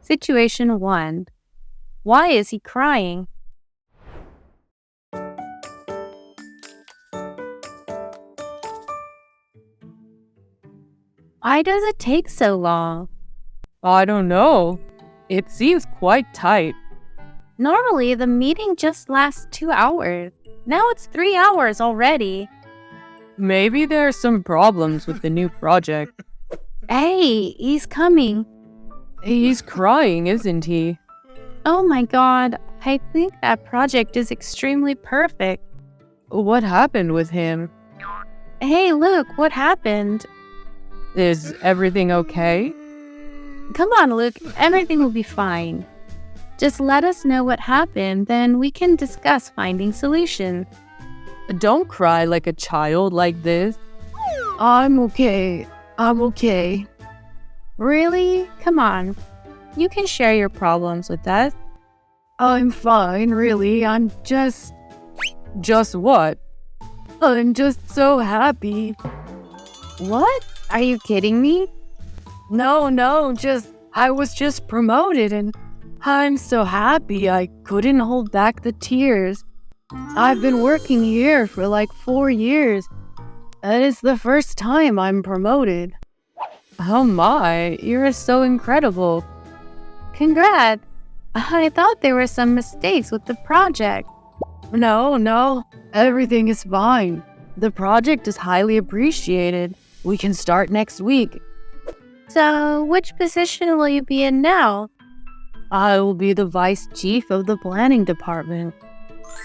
Situation 1. Why is he crying? Why does it take so long? I don't know. It seems quite tight. Normally, the meeting just lasts 2 hours. Now it's 3 hours already. Maybe there are some problems with the new project. Hey, he's coming. He's crying, isn't he? Oh my god, I think that project is extremely perfect. What happened with him? Hey, look, what happened? Is everything okay? Come on, Luke, everything will be fine. Just let us know what happened, then we can discuss finding solutions. Don't cry like a child like this. I'm okay. Really? Come on. You can share your problems with us. I'm fine, really. Just what? I'm just so happy. What? Are you kidding me? No, I was just promoted and I'm so happy I couldn't hold back the tears. I've been working here for like 4 years. And it's the first time I'm promoted. Oh my, you're so incredible. Congrats. I thought there were some mistakes with the project. No, everything is fine. The project is highly appreciated. We can start next week. So, which position will you be in now? I will be the vice chief of the planning department.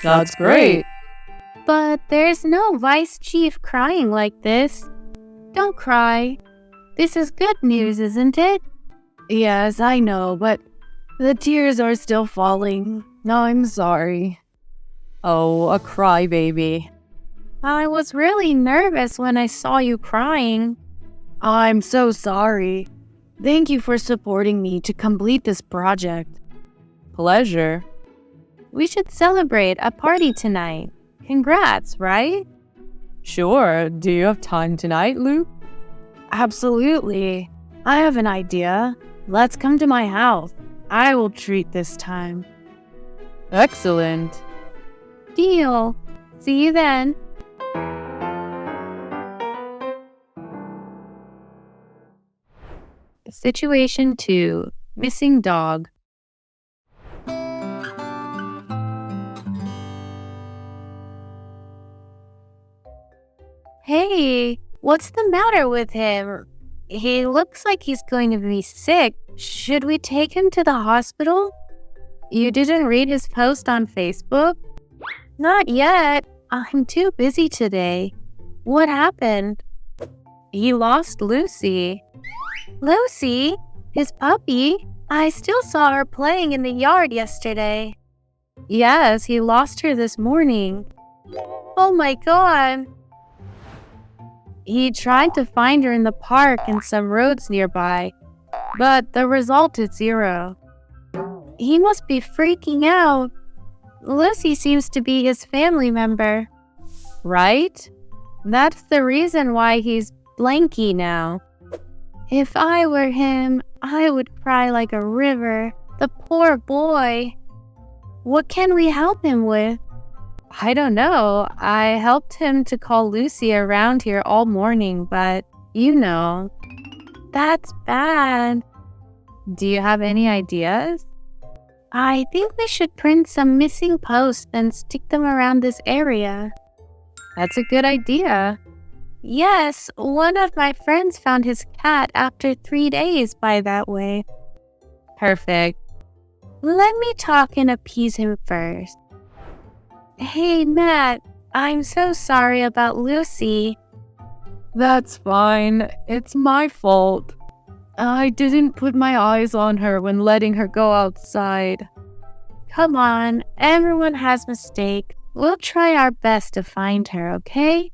That's great. But there's no vice chief crying like this. Don't cry. This is good news, isn't it? Yes, I know, but the tears are still falling. I'm sorry. Oh, a crybaby. I was really nervous when I saw you crying. I'm so sorry. Thank you for supporting me to complete this project. Pleasure. We should celebrate a party tonight. Congrats, right? Sure. Do you have time tonight, Luke? Absolutely. I have an idea. Let's come to my house. I will treat this time. Excellent. Deal. See you then. Situation 2. Missing dog. Hey, what's the matter with him? He looks like he's going to be sick. Should we take him to the hospital? You didn't read his post on Facebook? Not yet. I'm too busy today. What happened? He lost Lucy. Lucy? His puppy? I still saw her playing in the yard yesterday. Yes, he lost her this morning. Oh my god. He tried to find her in the park and some roads nearby, but the result is 0. He must be freaking out. Lucy seems to be his family member, right? That's the reason why he's blanky now. If I were him, I would cry like a river. The poor boy. What can we help him with? I don't know. I helped him to call Lucy around here all morning, but you know. That's bad. Do you have any ideas? I think we should print some missing posts and stick them around this area. That's a good idea. Yes, one of my friends found his cat after 3 days by that way. Perfect. Let me talk and appease him first. Hey, Matt, I'm so sorry about Lucy. That's fine. It's my fault. I didn't put my eyes on her when letting her go outside. Come on, everyone has mistakes. We'll try our best to find her, okay?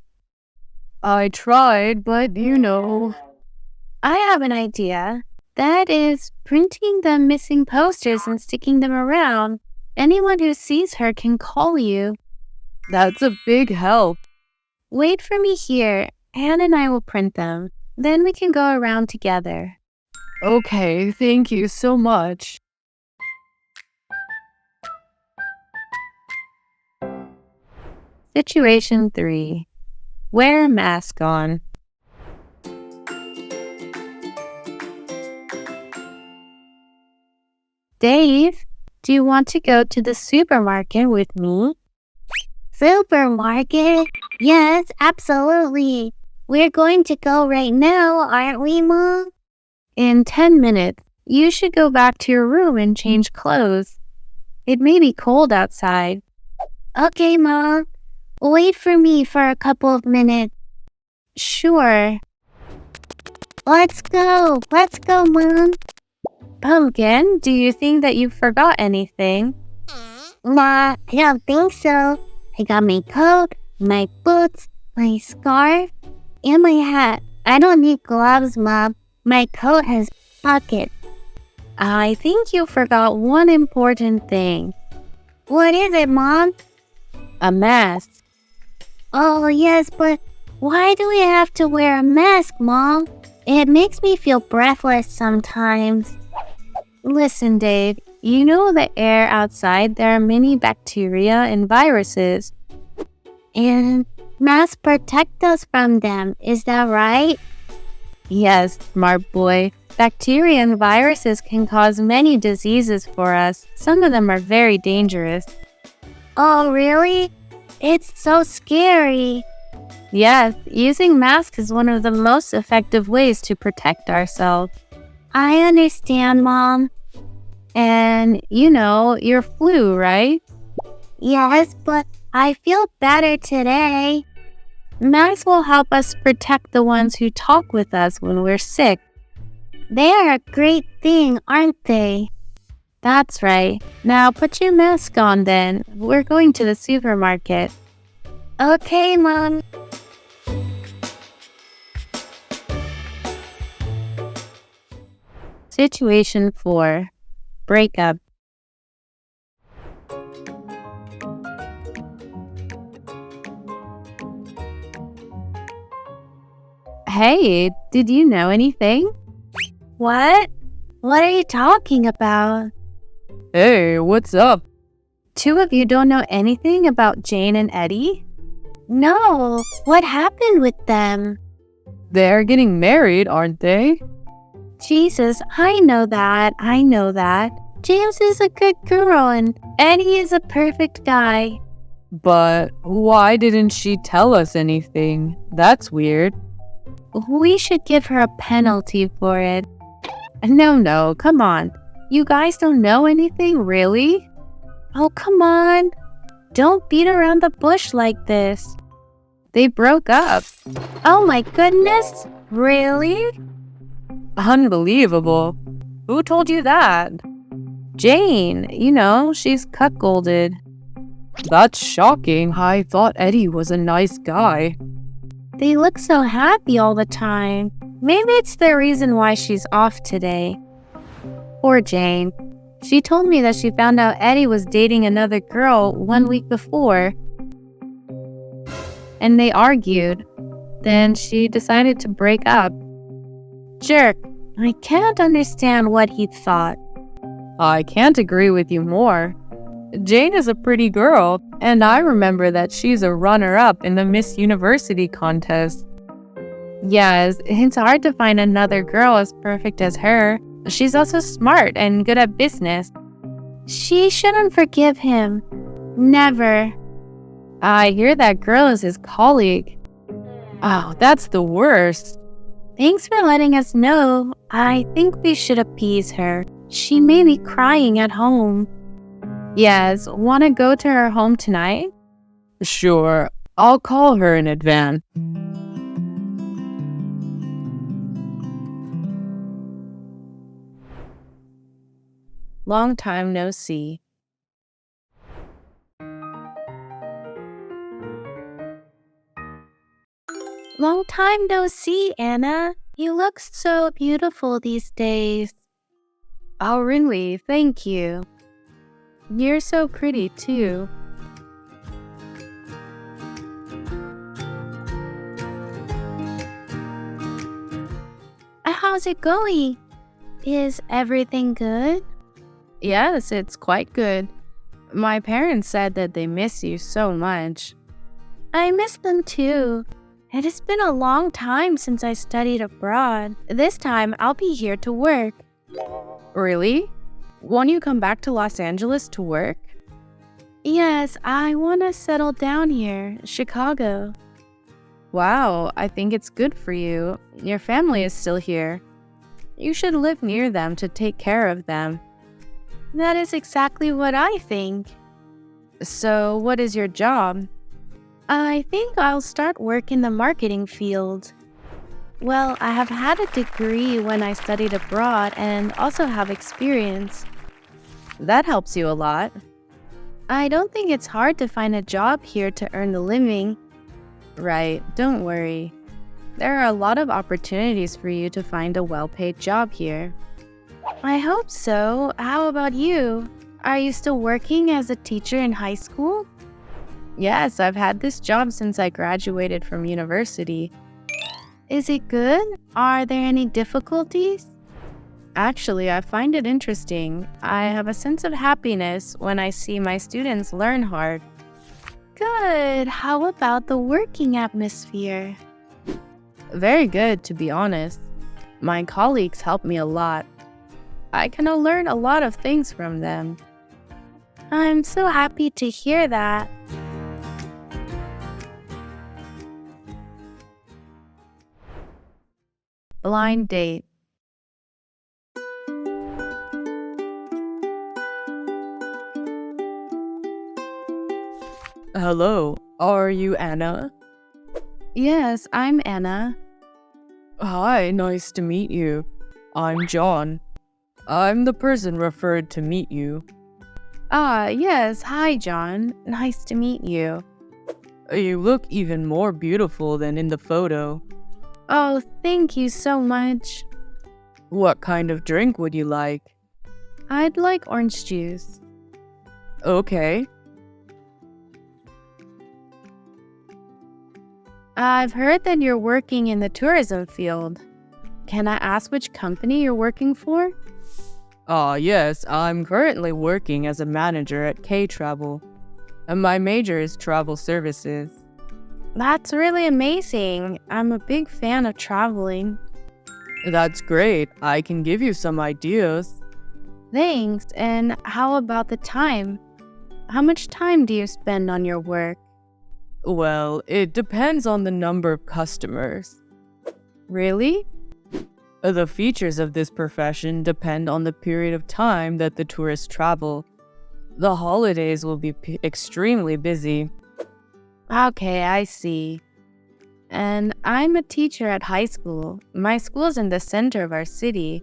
I tried, but you know. I have an idea. That is, printing the missing posters and sticking them around. Anyone who sees her can call you. That's a big help. Wait for me here. Anne and I will print them. Then we can go around together. Okay, thank you so much. Situation 3. Wear a mask on. Dave, do you want to go to the supermarket with me? Supermarket? Yes, absolutely. We're going to go right now, aren't we, Mom? In 10 minutes, you should go back to your room and change clothes. It may be cold outside. Okay, Mom. Wait for me for a couple of minutes. Sure. Let's go. Let's go, Mom. Pumpkin, do you think that you forgot anything? Nah, I don't think so. I got my coat, my boots, my scarf, and my hat. I don't need gloves, Mom. My coat has pockets. I think you forgot one important thing. What is it, Mom? A mask. Oh, yes, but why do we have to wear a mask, Mom? It makes me feel breathless sometimes. Listen, Dave, you know the air outside, there are many bacteria and viruses. And masks protect us from them, is that right? Yes, smart boy. Bacteria and viruses can cause many diseases for us. Some of them are very dangerous. Oh, really? It's so scary. Yes, using masks is one of the most effective ways to protect ourselves. I understand, Mom. And, you know, your flu, right? Yes, but I feel better today. Masks will help us protect the ones who talk with us when we're sick. They are a great thing, aren't they? That's right. Now put your mask on then. We're going to the supermarket. Okay, Mom. Situation 4. Breakup. Hey, did you know anything? What? What are you talking about? Hey, what's up? Two of you don't know anything about Jane and Eddie? No. What happened with them? They're getting married, aren't they? Jesus, I know that. James is a good girl and Eddie is a perfect guy. But why didn't she tell us anything? That's weird. We should give her a penalty for it. No, come on. You guys don't know anything, really? Oh, come on. Don't beat around the bush like this. They broke up. Oh my goodness. Really? Unbelievable. Who told you that? Jane, you know, she's cuckolded. That's shocking. I thought Eddie was a nice guy. They look so happy all the time. Maybe it's the reason why she's off today. Poor Jane. She told me that she found out Eddie was dating another girl 1 week before. And they argued. Then she decided to break up. Jerk. I can't understand what he thought. I can't agree with you more. Jane is a pretty girl, and I remember that she's a runner-up in the Miss University contest. Yes, it's hard to find another girl as perfect as her. She's also smart and good at business. She shouldn't forgive him. Never. I hear that girl is his colleague. Oh, that's the worst. Thanks for letting us know. I think we should appease her. She may be crying at home. Yes, want to go to her home tonight? Sure, I'll call her in advance. Long time no see. Long time no see, Anna. You look so beautiful these days. Oh, really? Thank you. You're so pretty, too. How's it going? Is everything good? Yes, it's quite good. My parents said that they miss you so much. I miss them too. It has been a long time since I studied abroad. This time I'll be here to work. Really? Won't you come back to Los Angeles to work? Yes, I want to settle down here, Chicago. Wow, I think it's good for you. Your family is still here. You should live near them to take care of them. That is exactly what I think. So, what is your job? I think I'll start work in the marketing field. Well, I have had a degree when I studied abroad and also have experience. That helps you a lot. I don't think it's hard to find a job here to earn a living. Right, don't worry. There are a lot of opportunities for you to find a well-paid job here. I hope so. How about you? Are you still working as a teacher in high school? Yes, I've had this job since I graduated from university. Is it good? Are there any difficulties? Actually, I find it interesting. I have a sense of happiness when I see my students learn hard. Good. How about the working atmosphere? Very good, to be honest. My colleagues help me a lot. I can learn a lot of things from them. I'm so happy to hear that. Blind date. Hello, are you Anna? Yes, I'm Anna. Hi, nice to meet you. I'm John. I'm the person referred to meet you. Yes, hi John. Nice to meet you. You look even more beautiful than in the photo. Oh, thank you so much. What kind of drink would you like? I'd like orange juice. Okay. I've heard that you're working in the tourism field. Can I ask which company you're working for? Yes, I'm currently working as a manager at K-Travel. And my major is travel services. That's really amazing. I'm a big fan of traveling. That's great. I can give you some ideas. Thanks. And how about the time? How much time do you spend on your work? Well, it depends on the number of customers. Really? The features of this profession depend on the period of time that the tourists travel. The holidays will be extremely busy. Okay, I see. And I'm a teacher at high school. My school's in the center of our city.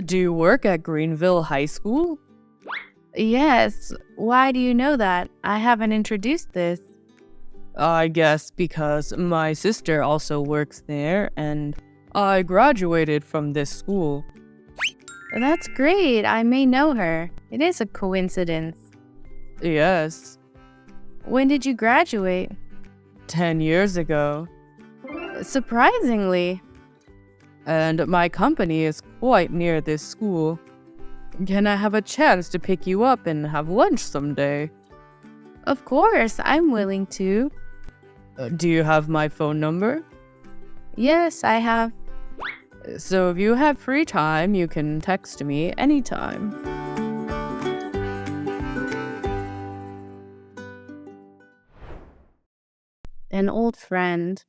Do you work at Greenville High School? Yes. Why do you know that? I haven't introduced this. I guess because my sister also works there and I graduated from this school. That's great. I may know her. It is a coincidence. Yes, When did you graduate? 10 years ago. Surprisingly. And my company is quite near this school. Can I have a chance to pick you up and have lunch someday? Of course, I'm willing to. Do you have my phone number? Yes, I have. So if you have free time, you can text me anytime. An old friend.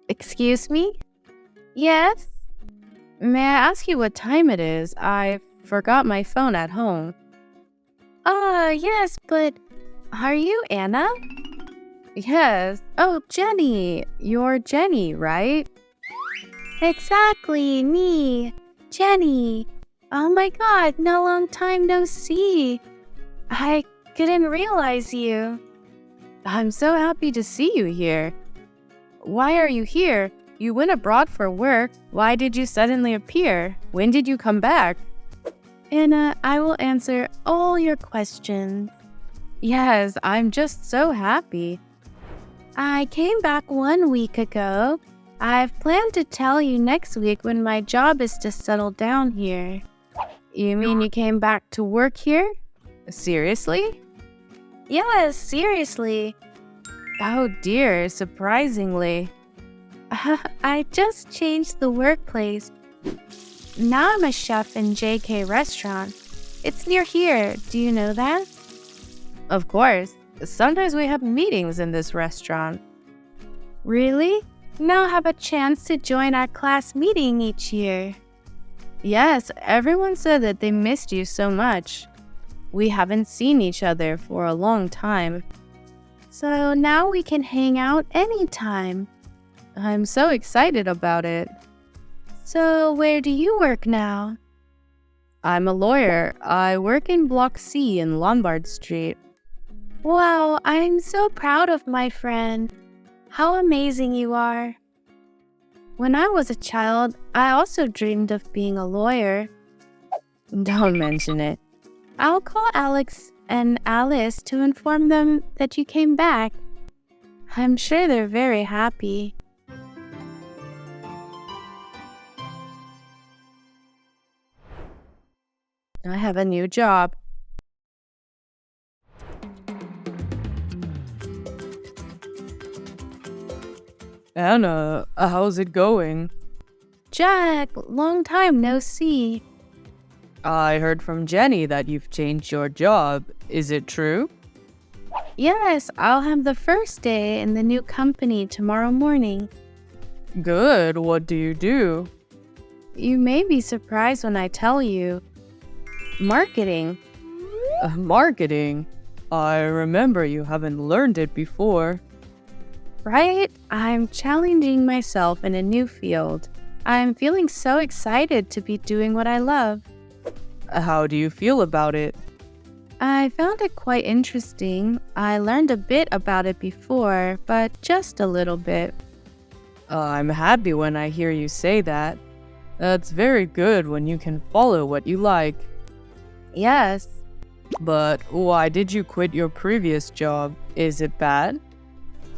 Excuse me? Yes? May I ask you what time it is? I forgot my phone at home. Yes, but are you Anna? Yes. Oh, Jenny. You're Jenny, right? Exactly, me, Jenny. Oh my god, no long time no see. I couldn't realize you. I'm so happy to see you here. Why are you here? You went abroad for work. Why did you suddenly appear? When did you come back? Anna, I will answer all your questions. Yes, I'm just so happy. I came back 1 week ago. I've planned to tell you next week when my job is to settle down here. You mean you came back to work here? Seriously? Yes, seriously. Oh dear, surprisingly. I just changed the workplace. Now I'm a chef in JK Restaurant. It's near here. Do you know that? Of course. Sometimes we have meetings in this restaurant. Really? Now I have a chance to join our class meeting each year. Yes, everyone said that they missed you so much. We haven't seen each other for a long time. So now we can hang out anytime. I'm so excited about it. So where do you work now? I'm a lawyer. I work in Block C in Lombard Street. Wow, I'm so proud of my friend. How amazing you are. When I was a child, I also dreamed of being a lawyer. Don't mention it. I'll call Alex and Alice to inform them that you came back. I'm sure they're very happy. I have a new job. Anna, how's it going? Jack, long time no see. I heard from Jenny that you've changed your job. Is it true? Yes, I'll have the first day in the new company tomorrow morning. Good. What do you do? You may be surprised when I tell you. Marketing. Marketing? I remember you haven't learned it before. Right? I'm challenging myself in a new field. I'm feeling so excited to be doing what I love. How do you feel about it? I found it quite interesting. I learned a bit about it before, but just a little bit. I'm happy when I hear you say that. That's very good when you can follow what you like. Yes. But why did you quit your previous job? Is it bad?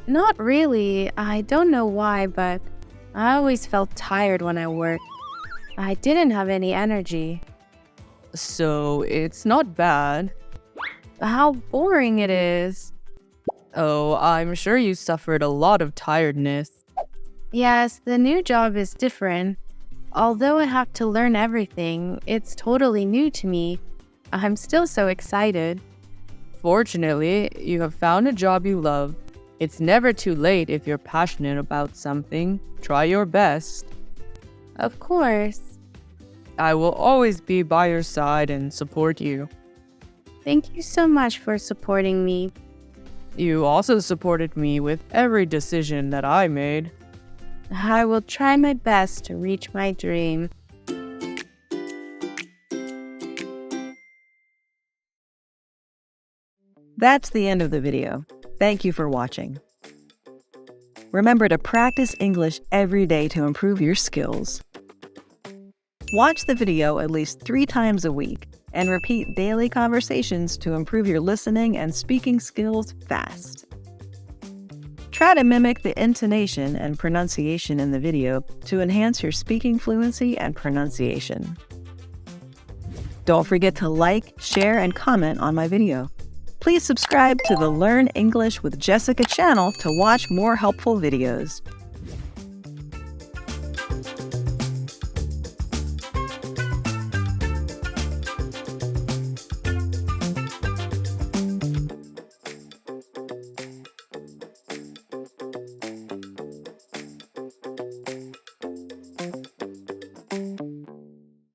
Not really. I don't know why, but I always felt tired when I worked. I didn't have any energy. So it's not bad. How boring it is. Oh, I'm sure you suffered a lot of tiredness. Yes, the new job is different. Although I have to learn everything, it's totally new to me. I'm still so excited. Fortunately, you have found a job you love. It's never too late if you're passionate about something. Try your best. Of course. I will always be by your side and support you. Thank you so much for supporting me. You also supported me with every decision that I made. I will try my best to reach my dream. That's the end of the video. Thank you for watching. Remember to practice English every day to improve your skills. Watch the video at least 3 times a week and repeat daily conversations to improve your listening and speaking skills fast. Try to mimic the intonation and pronunciation in the video to enhance your speaking fluency and pronunciation. Don't forget to like, share, and comment on my video. Please subscribe to the Learn English with Jessica channel to watch more helpful videos.